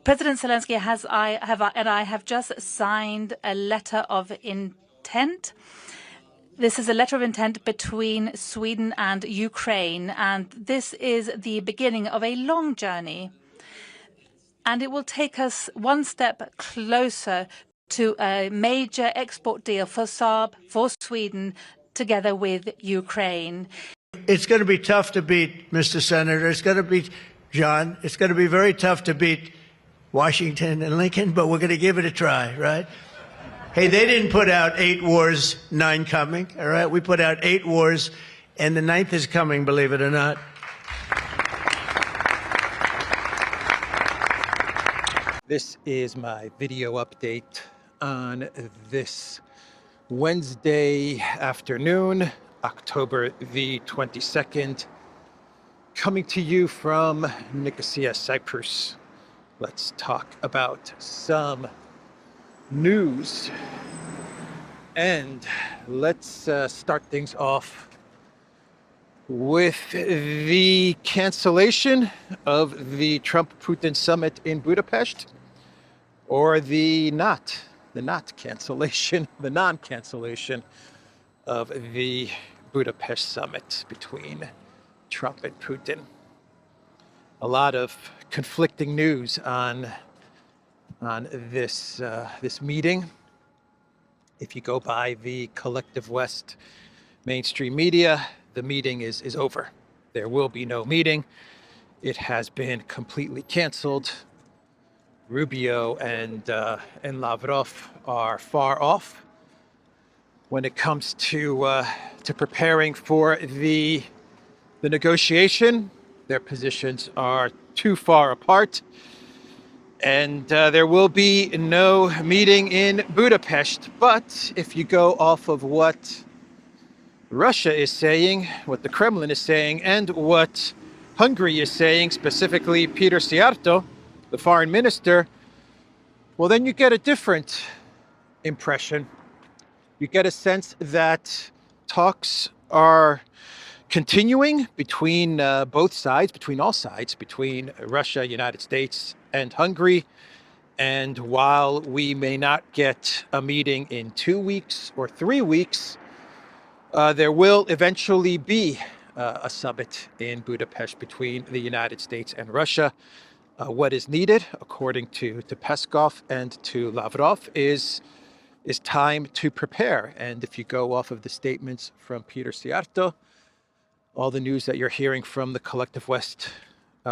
President Zelensky and I have just signed a letter of intent. This is a letter of intent between Sweden and Ukraine, and this is the beginning of a long journey. And it will take us one step closer to a major export deal for Saab, for Sweden, together with Ukraine. It's going to be tough to beat, Mr. Senator. It's going to be, John, it's going to be very tough to beat Washington and Lincoln, but we're going to give it a try, right? Hey, they didn't put out 8 wars, 9 coming, all right? We put out 8 wars, and the 9th is coming, believe it or not. This is my video update on this Wednesday afternoon, October the 22nd, coming to you from Nicosia, Cyprus. Let's talk about some news, and let's start things off with the cancellation of the Trump-Putin summit in Budapest, or the non-cancellation of the Budapest summit between Trump and Putin. A lot of conflicting news on this meeting. If you go by the Collective West mainstream media, the meeting is over. There will be no meeting. It has been completely canceled. Rubio and Lavrov are far off when it comes to preparing for the negotiation. Their positions are too far apart, and there will be no meeting in Budapest. But if you go off of what Russia is saying, what the Kremlin is saying, and what Hungary is saying, specifically Peter Sarto, the foreign minister, well, then you get a different impression. You get a sense that talks are continuing between both sides, between all sides, between Russia, United States, and Hungary. And while we may not get a meeting in 2 weeks or 3 weeks, there will eventually be a summit in Budapest between the United States and Russia. What is needed, according to Peskov and to Lavrov, is time to prepare. And if you go off of the statements from Peter Sarto, all the news that you're hearing from the Collective West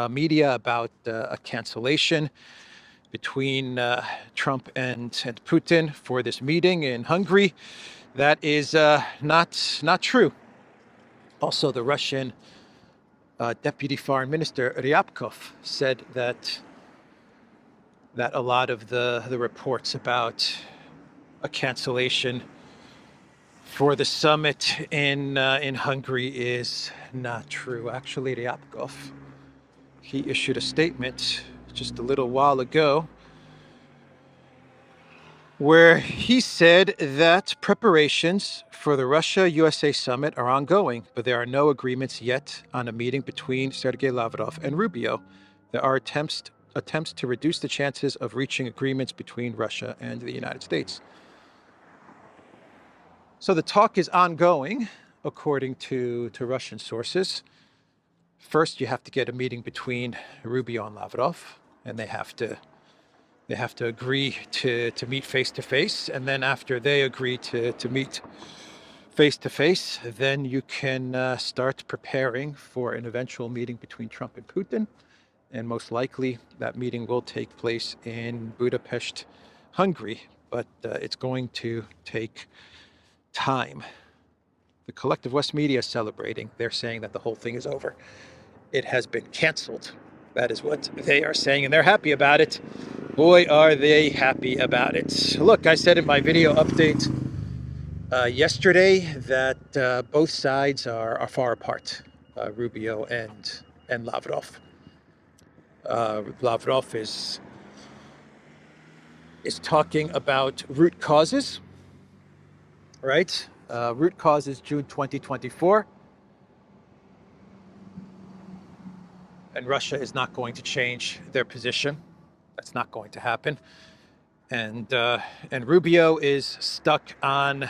media about a cancellation between Trump and Putin for this meeting in Hungary, that is not true. Also, the Russian Deputy Foreign Minister Ryabkov said that a lot of the reports about a cancellation for the summit in Hungary is not true. Actually, Ryabkov, he issued a statement just a little while ago where he said that preparations for the Russia-USA summit are ongoing, but there are no agreements yet on a meeting between Sergei Lavrov and Rubio. There are attempts to reduce the chances of reaching agreements between Russia and the United States. So the talk is ongoing, according to Russian sources. First, you have to get a meeting between Rubio and Lavrov, and they have to agree to meet face-to-face. And then after they agree to meet face-to-face, then you can start preparing for an eventual meeting between Trump and Putin. And most likely that meeting will take place in Budapest, Hungary. But it's going to take time. The Collective West media is celebrating. They're saying that the whole thing is over. It has been canceled. That is what they are saying, and they're happy about it. Boy, are they happy about it. Look, I said in my video update yesterday that both sides are far apart, Rubio and Lavrov. Lavrov is talking about root causes, right? Root causes June 2024. And Russia is not going to change their position. That's not going to happen. And Rubio is stuck on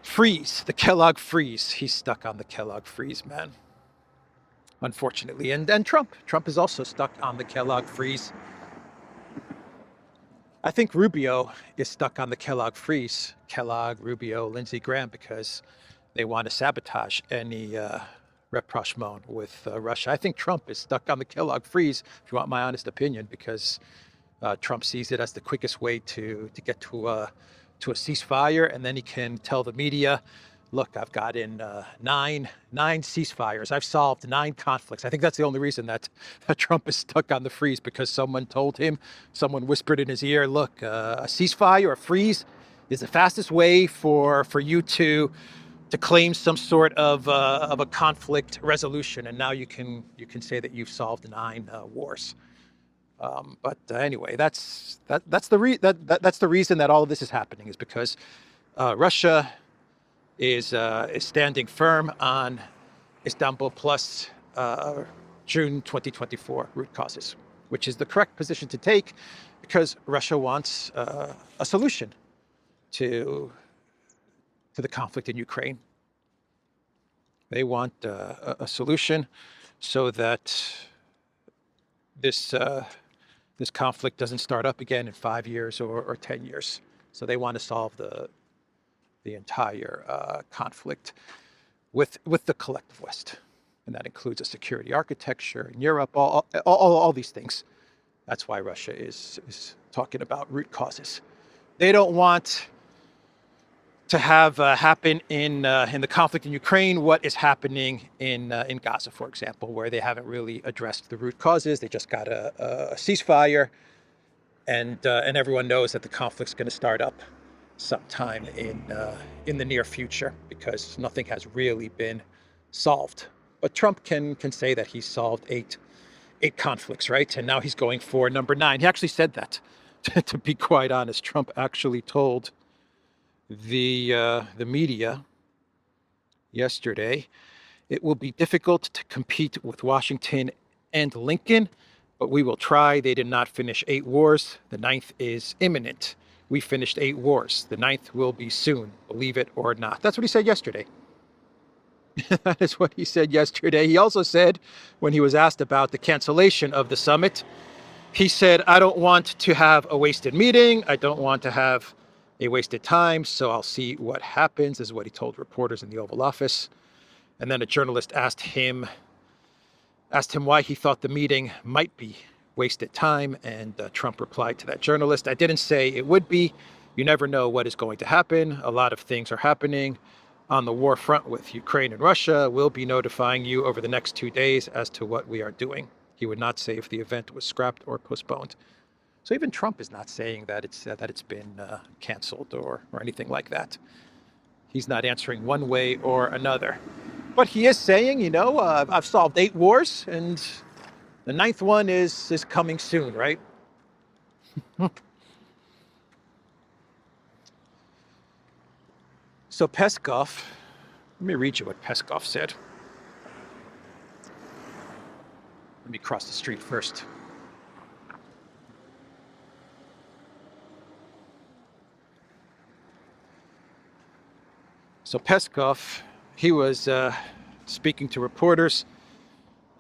freeze, the Kellogg freeze. He's stuck on the Kellogg freeze, man. Unfortunately. And Trump is also stuck on the Kellogg freeze. I think Rubio is stuck on the Kellogg freeze. Kellogg, Rubio, Lindsey Graham, because they want to sabotage any rapprochement with Russia. I think Trump is stuck on the Kellogg freeze, if you want my honest opinion, because Trump sees it as the quickest way to get to a ceasefire, and then he can tell the media, look, I've gotten nine ceasefires. I've solved 9 conflicts. I think that's the only reason that Trump is stuck on the freeze, because someone told him, someone whispered in his ear, look, a ceasefire, a freeze is the fastest way for you to claim some sort of a conflict resolution, and now you can say that you've solved 9 wars. But anyway, that's the reason that all of this is happening, is because Russia is standing firm on Istanbul plus June 2024 root causes, which is the correct position to take, because Russia wants a solution to the conflict in Ukraine. They want a solution so that this conflict doesn't start up again in 5 years or 10 years. So they want to solve the entire conflict with the collective West, and that includes a security architecture in Europe, all these things. That's why Russia is talking about root causes. They don't want to have happen in the conflict in Ukraine what is happening in Gaza, for example, where they haven't really addressed the root causes. They just got a ceasefire, and everyone knows that the conflict's going to start up sometime in the near future, because nothing has really been solved. But Trump can say that he's solved eight conflicts, right? And now he's going for number 9. He actually said that. To be quite honest, Trump actually told the media yesterday, it will be difficult to compete with Washington and Lincoln, but we will try. They did not finish 8 wars. The 9th is imminent. We finished 8 wars. The 9th will be soon, believe it or not. That's what he said yesterday. That is what he said yesterday. He also said, when he was asked about the cancellation of the summit, he said, I don't want to have a wasted meeting. I don't want to have a wasted time, so I'll see what happens, is what he told reporters in the Oval Office. And then a journalist asked him why he thought the meeting might be wasted time, and Trump replied to that journalist, I didn't say it would be. You never know what is going to happen. A lot of things are happening on the war front with Ukraine and Russia. We'll be notifying you over the next 2 days as to what we are doing. He would not say if the event was scrapped or postponed. So even Trump is not saying that it's been canceled or anything like that. He's not answering one way or another. But he is saying, I've solved 8 wars, and the 9th one is coming soon, right? So Peskov, let me read you what Peskov said. Let me cross the street first. So Peskov, he was speaking to reporters,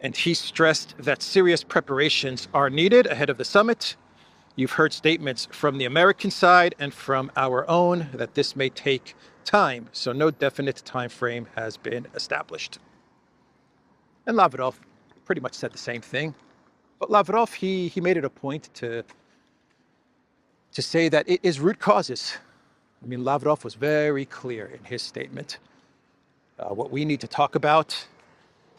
and he stressed that serious preparations are needed ahead of the summit. You've heard statements from the American side and from our own that this may take time, so no definite time frame has been established. And Lavrov pretty much said the same thing. But Lavrov, he made it a point to say that it is root causes. I mean, Lavrov was very clear in his statement. What we need to talk about,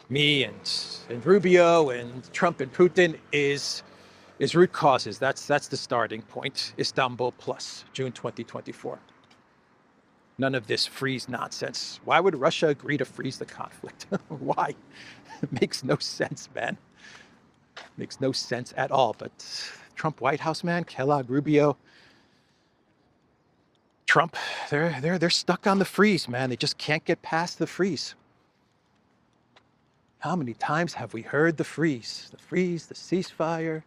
me and Rubio and Trump and Putin, is root causes. That's the starting point. Istanbul plus June 2024. None of this freeze nonsense. Why would Russia agree to freeze the conflict? Why? It makes no sense, man. Makes no sense at all. But Trump White House, man, Kellogg, Rubio, Trump, they're stuck on the freeze, man. They just can't get past the freeze. How many times have we heard the freeze? The freeze, the ceasefire.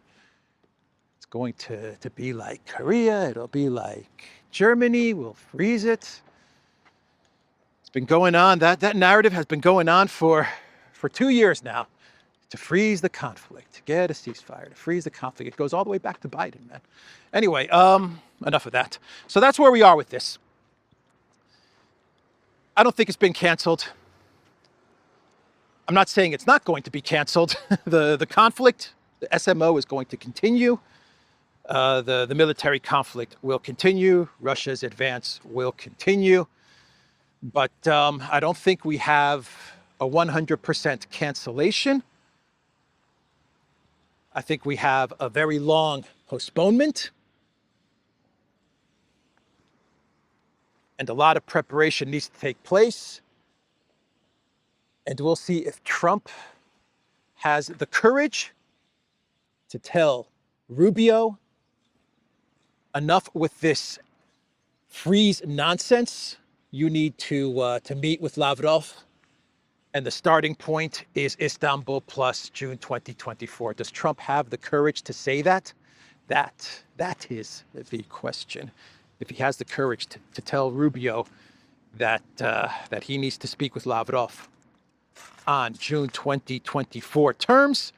It's going to be like Korea. It'll be like Germany. We'll freeze it. It's been going on. That narrative has been going on for 2 years now. To freeze the conflict, to get a ceasefire, to freeze the conflict. It goes all the way back to Biden, man. Anyway, enough of that. So that's where we are with this. I don't think it's been canceled. I'm not saying it's not going to be canceled. The conflict, the SMO is going to continue. The military conflict will continue. Russia's advance will continue. But I don't think we have a 100% cancellation. I think we have a very long postponement. And a lot of preparation needs to take place. And we'll see if Trump has the courage to tell Rubio, enough with this freeze nonsense. You need to meet with Lavrov. And the starting point is Istanbul plus June 2024. Does Trump have the courage to say that? That is the question. If he has the courage to tell Rubio that he needs to speak with Lavrov on June 2024 terms,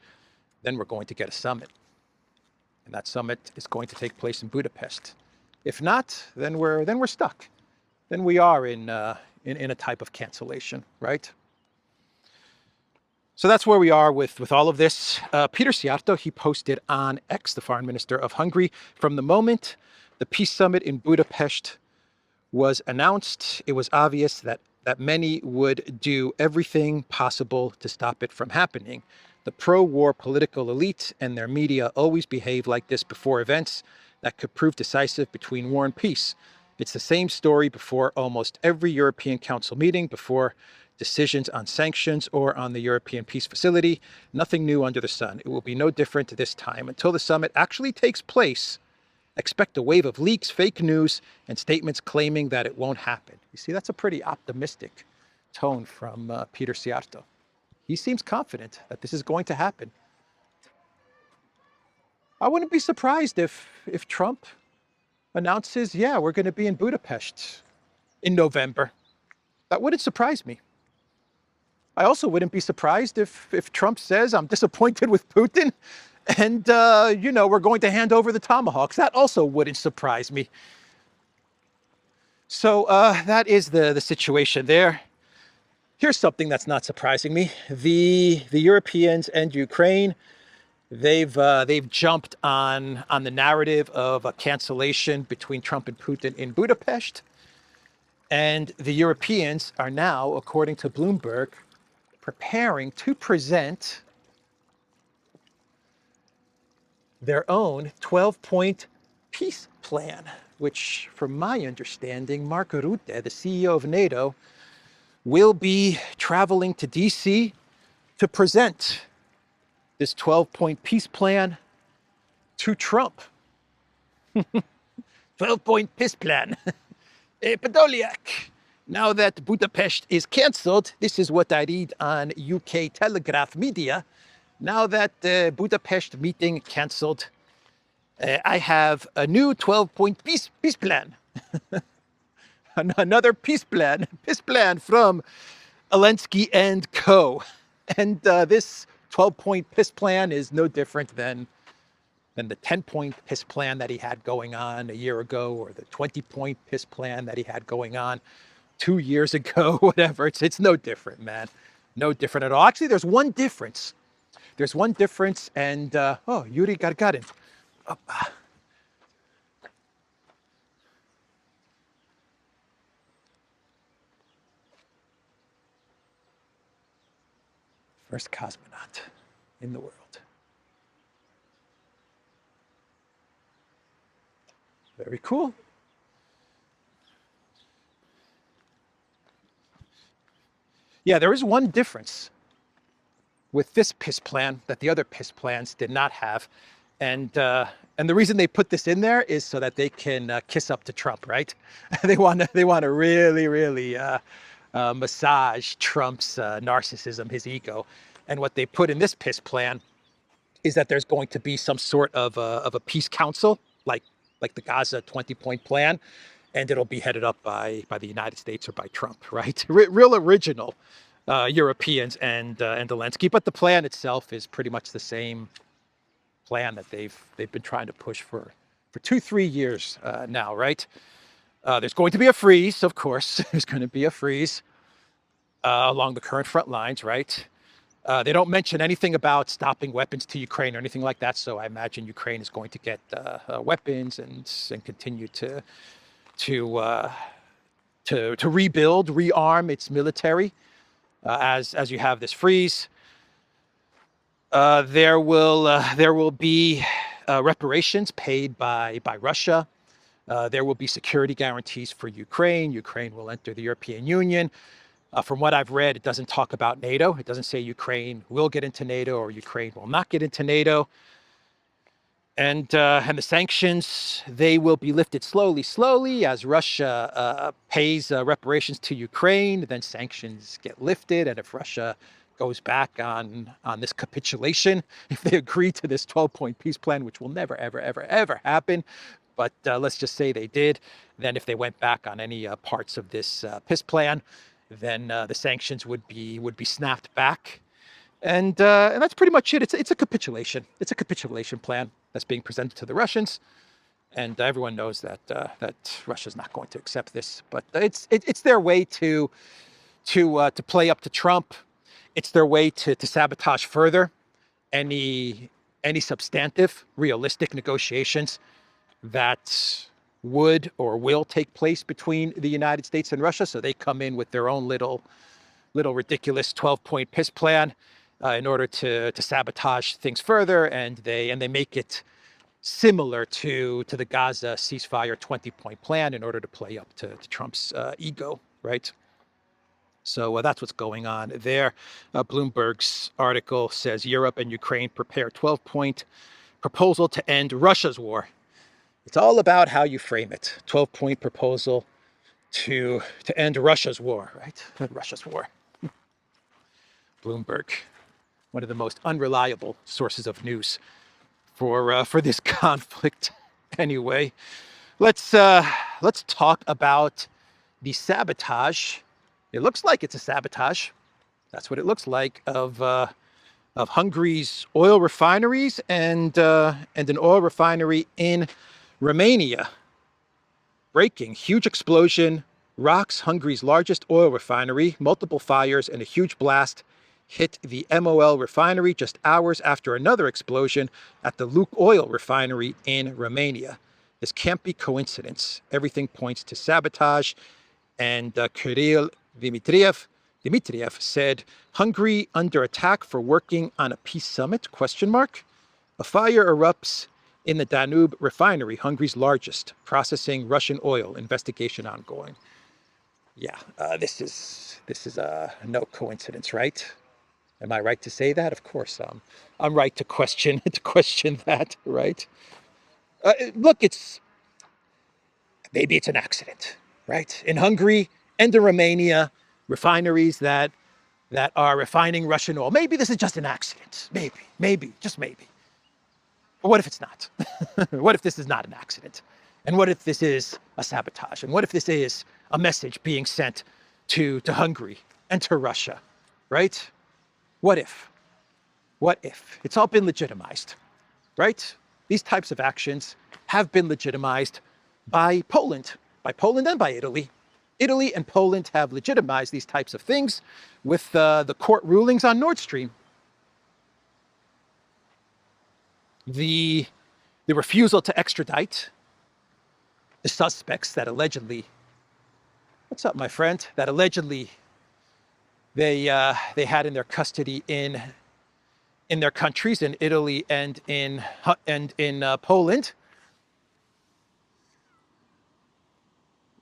then we're going to get a summit. And that summit is going to take place in Budapest. If not, then we're stuck. Then we are in a type of cancellation, right? So that's where we are with all of this. Peter Sarto, he posted on X, the foreign minister of Hungary, from the moment the peace summit in Budapest was announced, it was obvious that many would do everything possible to stop it from happening. The pro-war political elite and their media always behave like this before events that could prove decisive between war and peace. It's the same story before almost every European Council meeting, before decisions on sanctions or on the European Peace Facility. Nothing new under the sun. It will be no different this time. Until the summit actually takes place, expect a wave of leaks, fake news, and statements claiming that it won't happen. You see, that's a pretty optimistic tone from Peter Sarto. He seems confident that this is going to happen. I wouldn't be surprised if Trump announces, yeah, we're going to be in Budapest in November. That wouldn't surprise me. I also wouldn't be surprised if Trump says, I'm disappointed with Putin and, we're going to hand over the tomahawks. That also wouldn't surprise me. So that is the situation there. Here's something that's not surprising me. The Europeans and Ukraine, they've jumped on the narrative of a cancellation between Trump and Putin in Budapest. And the Europeans are now, according to Bloomberg, preparing to present their own 12-point peace plan, which, from my understanding, Mark Rutte, the CEO of NATO, will be traveling to DC to present this 12-point peace plan to Trump. 12-point peace plan. Podolyak. Now that Budapest is cancelled, this is what I read on UK Telegraph media. Now that the Budapest meeting cancelled, I have a new 12-point peace plan. Another peace plan from Zelensky and co. And this 12-point peace plan is no different than the 10-point peace plan that he had going on a year ago, or the 20-point peace plan that he had going on 2 years ago, whatever. It's no different, man. No different at all. Actually, there's one difference. There's one difference, and Yuri Gagarin. First cosmonaut in the world. Very cool. Yeah, there is one difference with this piss plan that the other piss plans did not have. And the reason they put this in there is so that they can kiss up to Trump, right? They want to really massage Trump's narcissism, his ego. And what they put in this piss plan is that there's going to be some sort of a peace council, like the Gaza 20-point plan, and it'll be headed up by the United States or by Trump, right? Real original Europeans and Zelensky, but the plan itself is pretty much the same plan that they've been trying to push for 2-3 years now, right? There's going to be a freeze, of course. There's going to be a freeze along the current front lines, right? They don't mention anything about stopping weapons to Ukraine or anything like that. So I imagine Ukraine is going to get weapons and continue to rebuild, rearm its military as you have this freeze. There will be reparations paid by Russia. There will be security guarantees for Ukraine. Ukraine will enter the European Union. From what I've read, it doesn't talk about NATO. It doesn't say Ukraine will get into NATO or Ukraine will not get into NATO. And the sanctions, they will be lifted slowly as Russia pays reparations to Ukraine. Then sanctions get lifted. And if Russia goes back on this capitulation, if they agree to this 12-point peace plan, which will never, ever happen, but let's just say they did, then if they went back on any parts of this peace plan, then the sanctions would be snapped back, and that's pretty much it. It's a capitulation. It's a capitulation plan that's being presented to the Russians, and everyone knows that Russia's not going to accept this. But it's their way to play up to Trump. It's their way to sabotage further any substantive, realistic negotiations that would or will take place between the United States and Russia. So they come in with their own little ridiculous 12-point peace plan in order to sabotage things further, and they make it similar to the Gaza ceasefire 20-point plan in order to play up to Trump's ego, right? So that's what's going on there. Bloomberg's article says Europe and Ukraine prepare 12-point proposal to end Russia's war. It's all about how you frame it. 12-point proposal to end Russia's war, right? Russia's war. Bloomberg, one of the most unreliable sources of news for this conflict. Anyway, let's talk about the sabotage. It looks like it's a sabotage. That's what it looks like of Hungary's oil refineries and an oil refinery in Romania. Breaking, huge explosion rocks Hungary's largest oil refinery. Multiple fires and a huge blast hit the MOL refinery just hours after another explosion at the Lukoil refinery in Romania. This can't be coincidence. Everything points to sabotage. And Kirill Dmitriev said, Hungary under attack for working on a peace summit? ? A fire erupts in the Danube refinery, Hungary's largest, processing Russian oil. Investigation ongoing. Yeah, this is no coincidence, right? Am I right to say that? Of course, I'm right to question that, right? Look, maybe it's an accident, right? In Hungary and in Romania, refineries that are refining Russian oil. Maybe this is just an accident. Maybe, just maybe. But what if it's not? What if this is not an accident? And what if this is a sabotage? And what if this is a message being sent to Hungary and to Russia, right? What if? What if? It's all been legitimized, right? These types of actions have been legitimized by Poland and by Italy. Italy and Poland have legitimized these types of things with the court rulings on Nord Stream. The refusal to extradite the suspects that allegedly, what's up, my friend? That allegedly they had in their custody in their countries, in Italy and in Poland.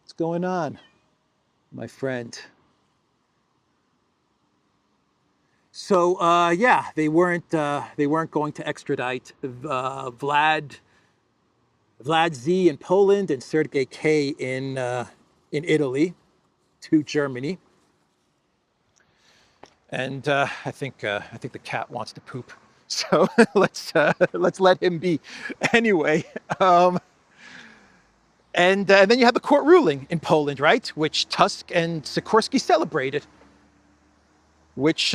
What's going on, my friend? So yeah, they weren't going to extradite Vlad Z in Poland and Sergei K in Italy to Germany. And I think the cat wants to poop So let's let him be anyway. And then you have the court ruling in Poland, right, which Tusk and Sikorski celebrated, which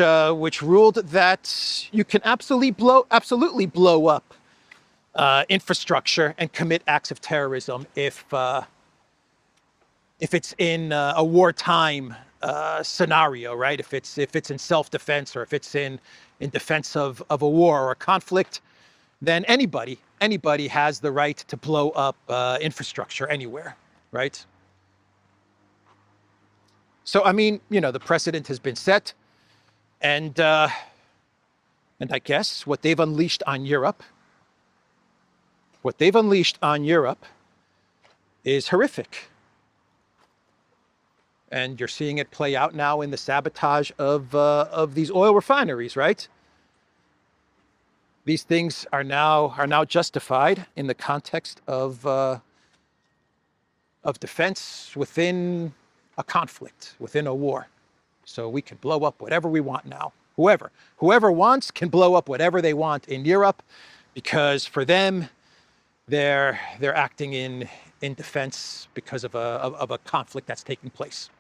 ruled that you can absolutely blow up infrastructure and commit acts of terrorism if it's in a wartime scenario, right? If it's in self-defense, or if it's in defense of a war or a conflict, then anybody has the right to blow up infrastructure anywhere, right? So I mean, the precedent has been set, and I guess what they've unleashed on Europe is horrific. And you're seeing it play out now in the sabotage of these oil refineries, right? These things are now justified in the context of defense within a conflict, within a war. So we can blow up whatever we want now. Whoever wants can blow up whatever they want in Europe, because for them, they're acting in defense because of a conflict that's taking place.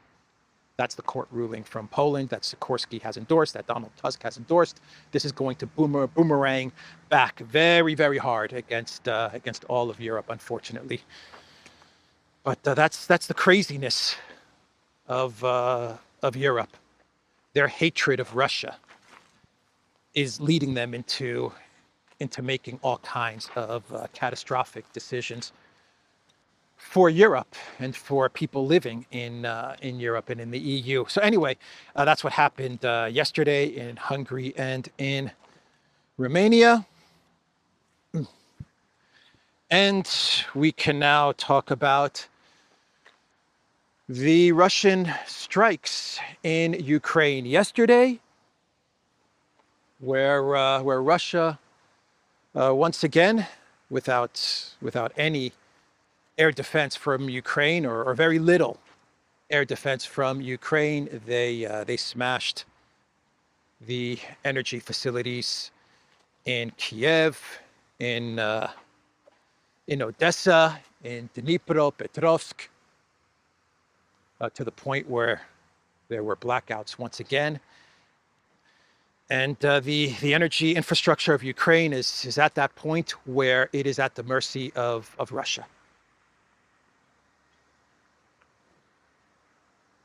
That's the court ruling from Poland that Sikorski has endorsed, that Donald Tusk has endorsed. This is going to boomerang back very, very hard against all of Europe, unfortunately. But that's the craziness of Europe. Their hatred of Russia is leading them into making all kinds of catastrophic decisions for Europe and for people living in Europe and in the EU. So anyway, that's what happened yesterday in Hungary and in Romania. And we can now talk about the Russian strikes in Ukraine yesterday, where Russia once again, without any air defense from Ukraine, or very little air defense from Ukraine, they smashed the energy facilities in Kiev, in Odessa, in Dnipropetrovsk, to the point where there were blackouts once again. And the energy infrastructure of Ukraine is at that point where it is at the mercy of Russia.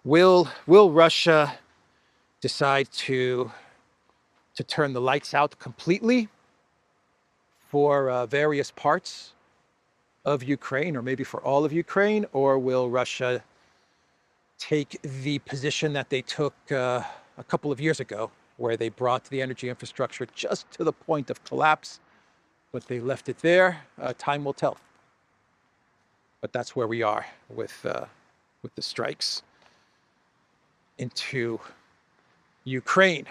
Will Russia decide to turn the lights out completely for various parts of Ukraine, or maybe for all of Ukraine? Or will Russia take the position that they took a couple of years ago, where they brought the energy infrastructure just to the point of collapse, but they left it there? Time will tell. But that's where we are with the strikes into Ukraine.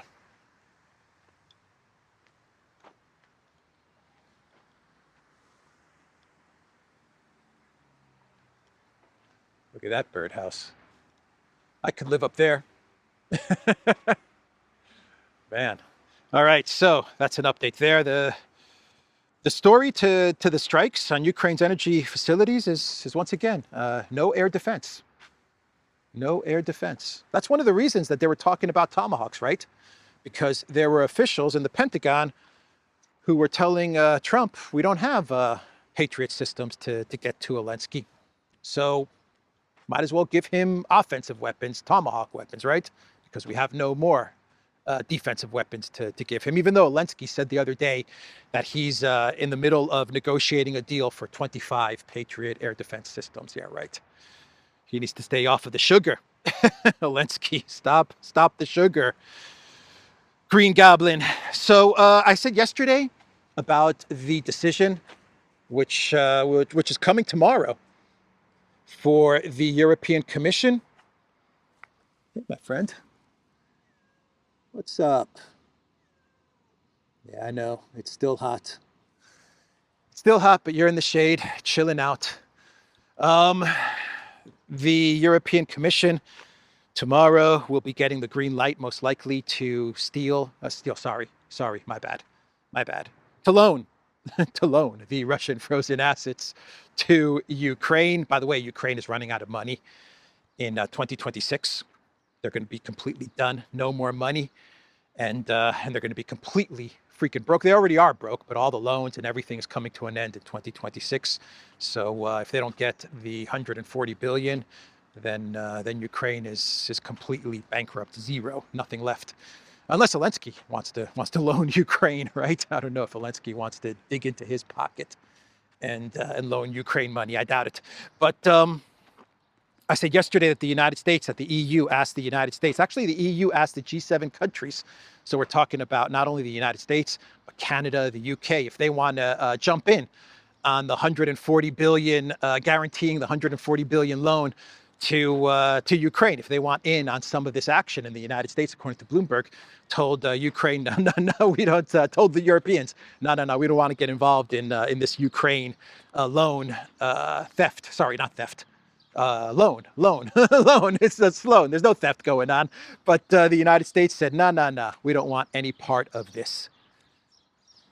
Look at that birdhouse. I could live up there. Man. All right, so that's an update there. The story to the strikes on Ukraine's energy facilities is once again, no air defense. No air defense. That's one of the reasons that they were talking about Tomahawks, right? Because there were officials in the Pentagon who were telling Trump, we don't have Patriot systems to get to Zelensky. So might as well give him offensive weapons, Tomahawk weapons, right? Because we have no more defensive weapons to give him, even though Zelensky said the other day that he's in the middle of negotiating a deal for 25 Patriot air defense systems. Yeah, right. He needs to stay off of the sugar. Zelensky, stop the sugar. Green Goblin. So I said yesterday about the decision, which is coming tomorrow, for the European Commission. Hey, my friend. What's up? Yeah, I know. It's still hot. It's still hot, but you're in the shade, chilling out. The European Commission tomorrow will be getting the green light, most likely, to sorry, my bad. my bad, to loan, to loan the Russian frozen assets to Ukraine. By the way, Ukraine is running out of money in 2026. They're going to be completely done, no more money, and they're going to be completely freaking broke. They already are broke, but all the loans and everything is coming to an end in 2026. So if they don't get the 140 billion, then Ukraine is completely bankrupt, zero, nothing left. Unless Zelensky wants to loan Ukraine, right? I don't know if Zelensky wants to dig into his pocket and loan Ukraine money. I doubt it. But I said yesterday that the EU asked the United States, actually the EU asked the G7 countries. So we're talking about not only the United States, but Canada, the UK, if they want to jump in on the 140 billion, guaranteeing the 140 billion loan to Ukraine, if they want in on some of this action. And the United States, according to Bloomberg, told Ukraine, no, we don't, told the Europeans, no, we don't want to get involved in this Ukraine loan theft. Sorry, not theft. Loan. It's a loan. There's no theft going on. But the United States said, no, we don't want any part of this.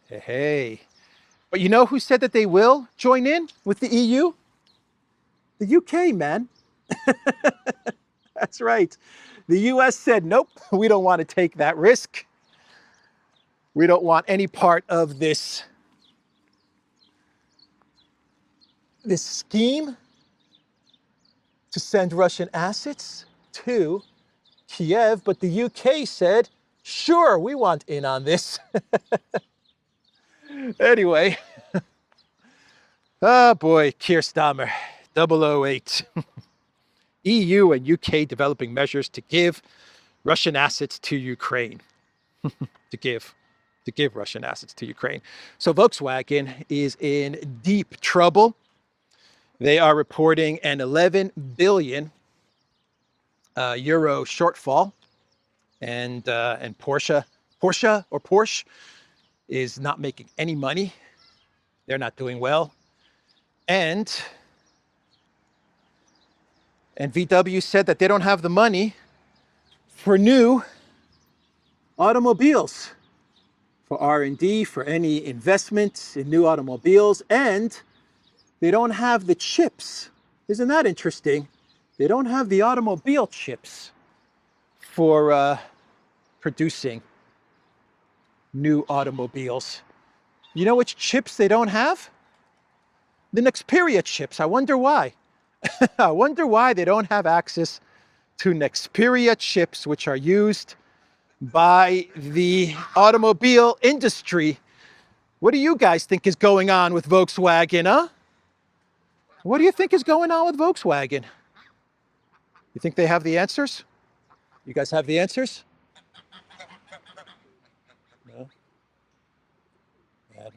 Hey. But you know who said that they will join in with the EU? The UK, man. That's right. The US said, nope, we don't want to take that risk. We don't want any part of this scheme to send Russian assets to Kiev. But the UK said, sure, we want in on this. Anyway. Oh boy, Keir Starmer, 008. EU and UK developing measures to give Russian assets to Ukraine. to give Russian assets to Ukraine. So Volkswagen is in deep trouble. They are reporting an 11 billion euro shortfall, and Porsche is not making any money. They're not doing well, and VW said that they don't have the money for new automobiles, for R&D, for any investment in new automobiles, and they don't have the chips. Isn't that interesting? They don't have the automobile chips for producing new automobiles. You know which chips they don't have? The Nexperia chips. I wonder why. I wonder why they don't have access to Nexperia chips, which are used by the automobile industry. What do you guys think is going on with Volkswagen, huh? What do you think is going on with Volkswagen? You think they have the answers? You guys have the answers? No? Bad.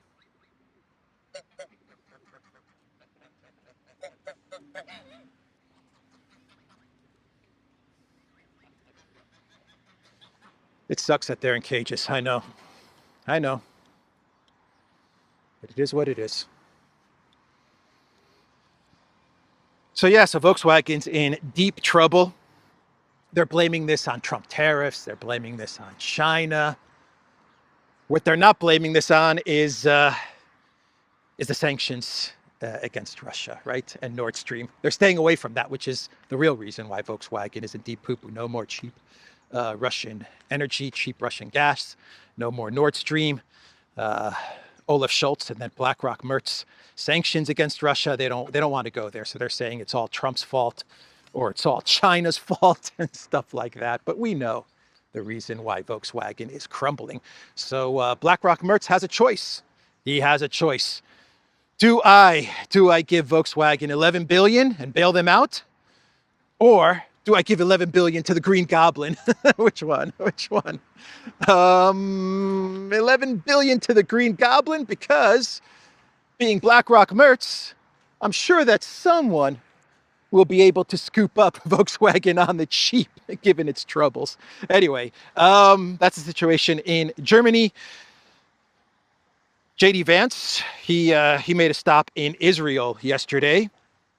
It sucks that they're in cages. I know. But it is what it is. So Volkswagen's in deep trouble. They're blaming this on Trump tariffs. They're blaming this on China. What they're not blaming this on is the sanctions against Russia, right? And Nord Stream. They're staying away from that, which is the real reason why Volkswagen is in deep poo-poo. No more cheap Russian energy, cheap Russian gas. No more Nord Stream. Olaf Scholz and then BlackRock Mertz sanctions against Russia. They don't want to go there. So they're saying it's all Trump's fault or it's all China's fault and stuff like that. But we know the reason why Volkswagen is crumbling. So BlackRock Mertz has a choice. He has a choice. Do I give Volkswagen 11 billion and bail them out? Or do I give 11 billion to the Green Goblin? Which one? 11 billion to the Green Goblin, because being BlackRock Mertz, I'm sure that someone will be able to scoop up Volkswagen on the cheap, given its troubles. Anyway, that's the situation in Germany. JD Vance, he made a stop in Israel yesterday.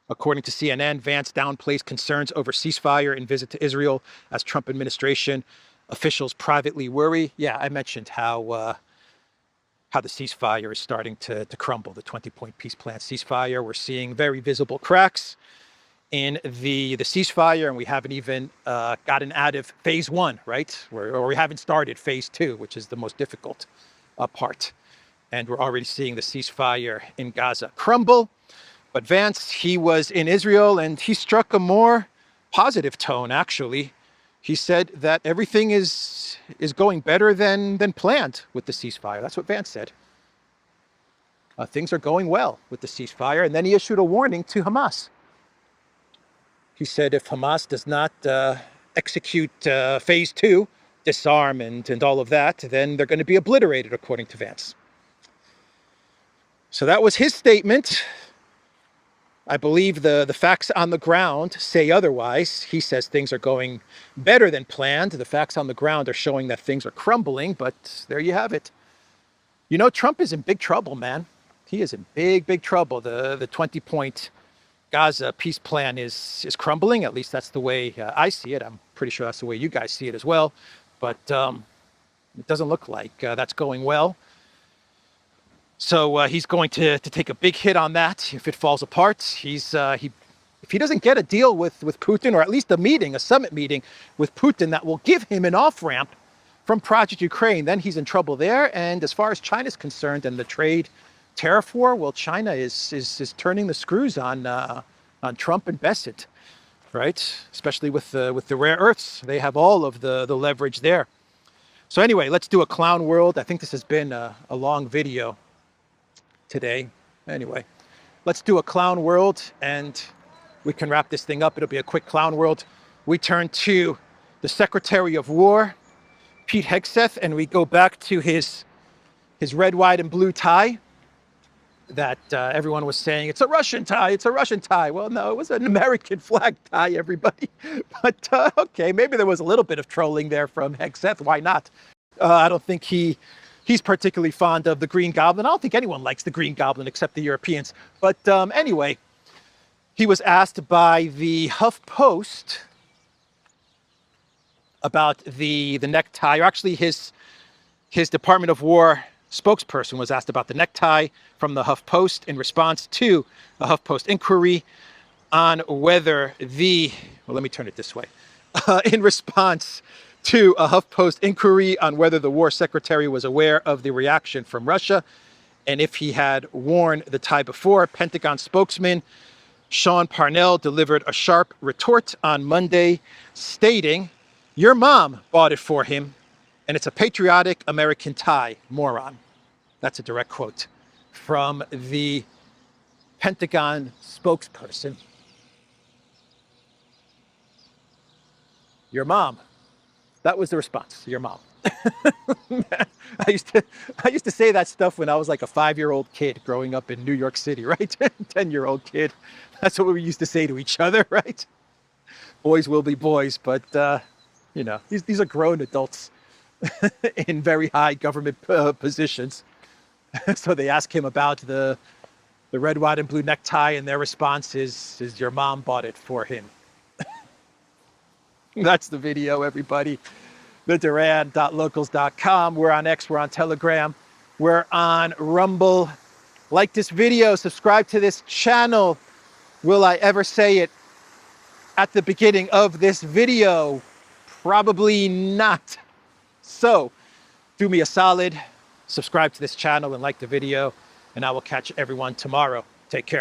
According to CNN, Vance downplays concerns over ceasefire and visit to Israel as Trump administration officials privately worry. Yeah, I mentioned how how the ceasefire is starting to crumble, the 20-point peace plan ceasefire. We're seeing very visible cracks in the ceasefire, and we haven't even gotten out of phase 1, right? Or we haven't started phase 2, which is the most difficult part. And we're already seeing the ceasefire in Gaza crumble. But Vance, he was in Israel, and he struck a more positive tone, actually. He said that everything is going better than planned with the ceasefire. That's what Vance said. Things are going well with the ceasefire. And then he issued a warning to Hamas. He said if Hamas does not execute phase 2, disarm and all of that, then they're going to be obliterated, according to Vance. So that was his statement. I believe the facts on the ground say otherwise. He says things are going better than planned. The facts on the ground are showing that things are crumbling, but there you have it. You know, Trump is in big trouble, man. He is in big trouble. The 20-point Gaza peace plan is crumbling. At least that's the way I see it. I'm pretty sure that's the way you guys see it as well. But it doesn't look like that's going well. So he's going to take a big hit on that if it falls apart. If he doesn't get a deal with Putin, or at least a summit meeting with Putin that will give him an off-ramp from Project Ukraine, then he's in trouble there. And as far as China's concerned and the trade tariff war, well, China is turning the screws on Trump and Besant, right? Especially with the rare earths. They have all of the leverage there. So anyway, let's do a clown world. I think this has been a long video today. Anyway, let's do a clown world and we can wrap this thing up. It'll be a quick clown world. We turn to the Secretary of War, Pete Hegseth, and we go back to his red, white, and blue tie that everyone was saying, it's a Russian tie, it's a Russian tie. Well, no, it was an American flag tie, everybody. But okay, maybe there was a little bit of trolling there from Hegseth. Why not? I don't think he's particularly fond of the Green Goblin. I don't think anyone likes the Green Goblin except the Europeans. But anyway, he was asked by the HuffPost about the necktie, or actually his Department of War spokesperson was asked about the necktie from the HuffPost in response to a HuffPost inquiry on whether let me turn it this way. In response to a HuffPost inquiry on whether the war secretary was aware of the reaction from Russia and if he had worn the tie before, Pentagon spokesman Sean Parnell delivered a sharp retort on Monday, stating, "Your mom bought it for him, and it's a patriotic American tie, moron." That's a direct quote from the Pentagon spokesperson. Your mom. That was the response. Your mom. I used to say that stuff when I was like a 5-year-old kid growing up in New York City, right? 10-year-old kid. That's what we used to say to each other, right? Boys will be boys, but you know, these are grown adults in very high government positions. So they ask him about the red, white, and blue necktie, and their response is your mom bought it for him. That's the video, everybody. theduran.locals.com. We're on X, we're on Telegram, we're on Rumble. Like this video, subscribe to this channel. Will I ever say it at the beginning of this video? Probably not. So do me a solid, subscribe to this channel and like the video, and I will catch everyone tomorrow. Take care.